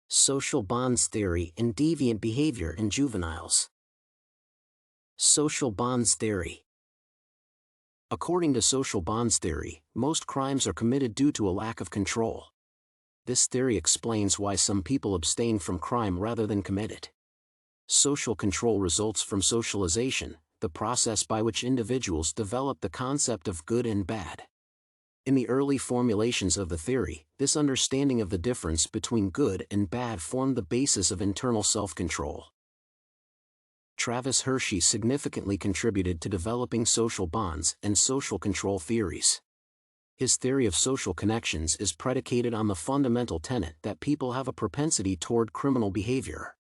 Social bonds theory and deviant behavior in juveniles. Social bonds theory. According to social bonds theory, most crimes are committed due to a lack of control. This theory explains why some people abstain from crime rather than commit it. Social control results from socialization, the process by which individuals develop the concept of good and bad. In the early formulations of the theory, this understanding of the difference between good and bad formed the basis of internal self-control. Travis Hirschi significantly contributed to developing social bonds and social control theories. His theory of social connections is predicated on the fundamental tenet that people have a propensity toward criminal behavior.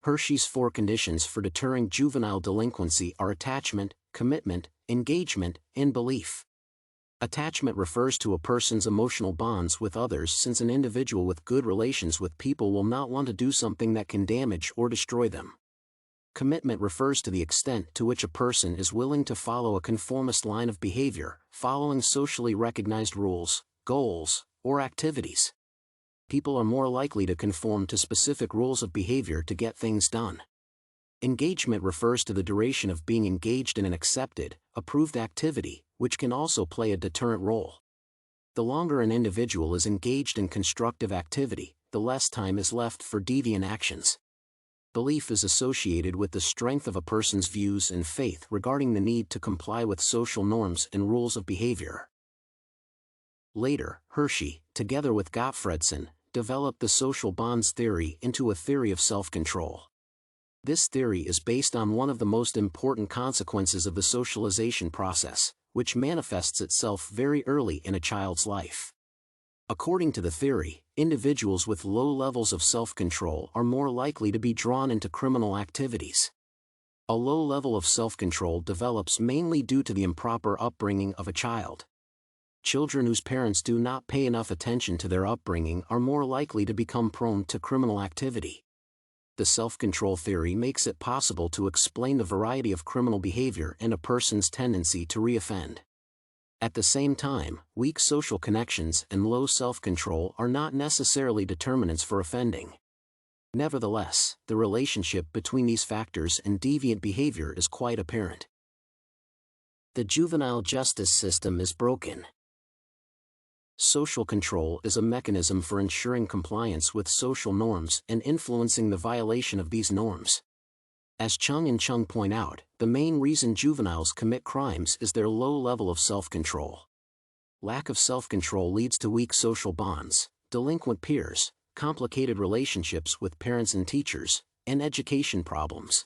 Hirschi's 4 conditions for deterring juvenile delinquency are attachment, commitment, engagement, and belief. Attachment refers to a person's emotional bonds with others, since an individual with good relations with people will not want to do something that can damage or destroy them. Commitment refers to the extent to which a person is willing to follow a conformist line of behavior, following socially recognized rules, goals, or activities. People are more likely to conform to specific rules of behavior to get things done. Engagement refers to the duration of being engaged in an accepted, approved activity, which can also play a deterrent role. The longer an individual is engaged in constructive activity, the less time is left for deviant actions. Belief is associated with the strength of a person's views and faith regarding the need to comply with social norms and rules of behavior. Later, Hirschi, together with Gottfredson, developed the social bonds theory into a theory of self-control. This theory is based on one of the most important consequences of the socialization process, which manifests itself very early in a child's life. According to the theory, individuals with low levels of self-control are more likely to be drawn into criminal activities. A low level of self-control develops mainly due to the improper upbringing of a child. Children whose parents do not pay enough attention to their upbringing are more likely to become prone to criminal activity. The self-control theory makes it possible to explain the variety of criminal behavior and a person's tendency to reoffend. At the same time, weak social connections and low self-control are not necessarily determinants for offending. Nevertheless, the relationship between these factors and deviant behavior is quite apparent. The juvenile justice system is broken. Social control is a mechanism for ensuring compliance with social norms and influencing the violation of these norms. As Cheung and Cheung point out, the main reason juveniles commit crimes is their low level of self-control. Lack of self-control leads to weak social bonds, delinquent peers, complicated relationships with parents and teachers, and education problems.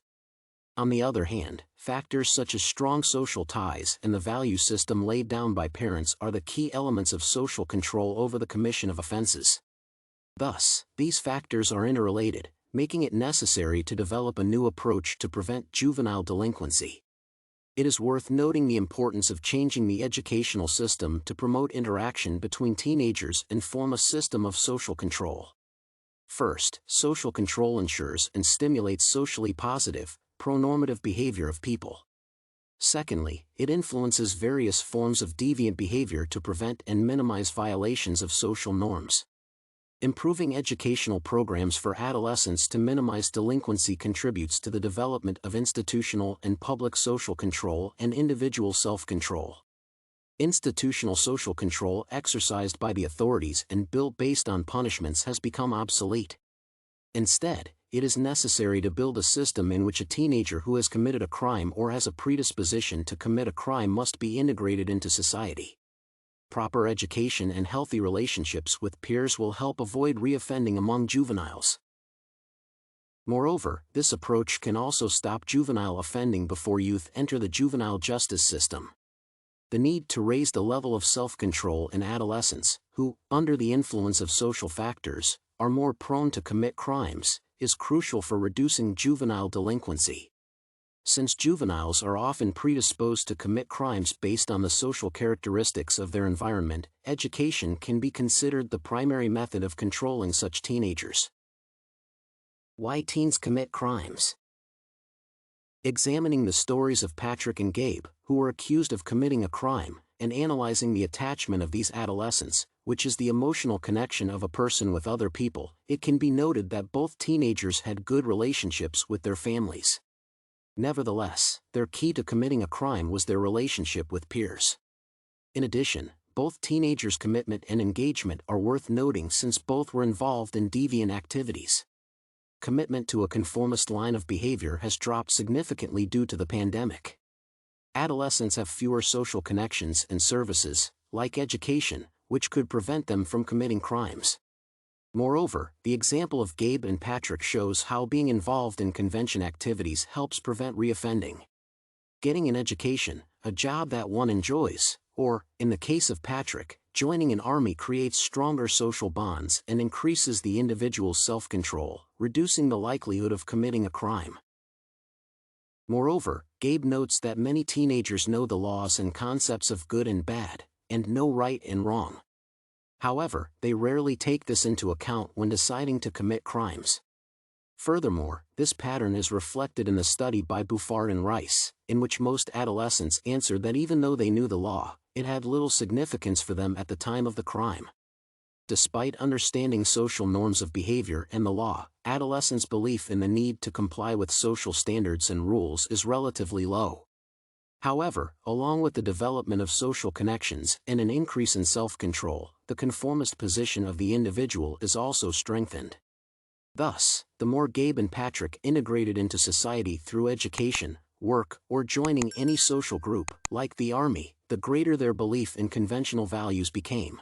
On the other hand, factors such as strong social ties and the value system laid down by parents are the key elements of social control over the commission of offenses. Thus, these factors are interrelated, making it necessary to develop a new approach to prevent juvenile delinquency. It is worth noting the importance of changing the educational system to promote interaction between teenagers and form a system of social control. First, social control ensures and stimulates socially positive, pro-normative behavior of people. Secondly, it influences various forms of deviant behavior to prevent and minimize violations of social norms. Improving educational programs for adolescents to minimize delinquency contributes to the development of institutional and public social control and individual self-control. Institutional social control exercised by the authorities and built based on punishments has become obsolete. Instead, it is necessary to build a system in which a teenager who has committed a crime or has a predisposition to commit a crime must be integrated into society. Proper education and healthy relationships with peers will help avoid reoffending among juveniles. Moreover, this approach can also stop juvenile offending before youth enter the juvenile justice system. The need to raise the level of self-control in adolescents, who, under the influence of social factors, are more prone to commit crimes, is crucial for reducing juvenile delinquency. Since juveniles are often predisposed to commit crimes based on the social characteristics of their environment, education can be considered the primary method of controlling such teenagers. Why teens commit crimes? Examining the stories of Patrick and Gabe, who were accused of committing a crime, and analyzing the attachment of these adolescents, which is the emotional connection of a person with other people, it can be noted that both teenagers had good relationships with their families. Nevertheless, their key to committing a crime was their relationship with peers. In addition, both teenagers' commitment and engagement are worth noting since both were involved in deviant activities. Commitment to a conformist line of behavior has dropped significantly due to the pandemic. Adolescents have fewer social connections and services, like education, which could prevent them from committing crimes. Moreover, the example of Gabe and Patrick shows how being involved in convention activities helps prevent reoffending. Getting an education, a job that one enjoys, or, in the case of Patrick, joining an army creates stronger social bonds and increases the individual's self-control, reducing the likelihood of committing a crime. Moreover, Gabe notes that many teenagers know the laws and concepts of good and bad, and know right and wrong. However, they rarely take this into account when deciding to commit crimes. Furthermore, this pattern is reflected in the study by Bouffard and Rice, in which most adolescents answered that even though they knew the law, it had little significance for them at the time of the crime. Despite understanding social norms of behavior and the law, adolescents' belief in the need to comply with social standards and rules is relatively low. However, along with the development of social connections and an increase in self-control, the conformist position of the individual is also strengthened. Thus, the more Gabe and Patrick integrated into society through education, work, or joining any social group, like the army, the greater their belief in conventional values became.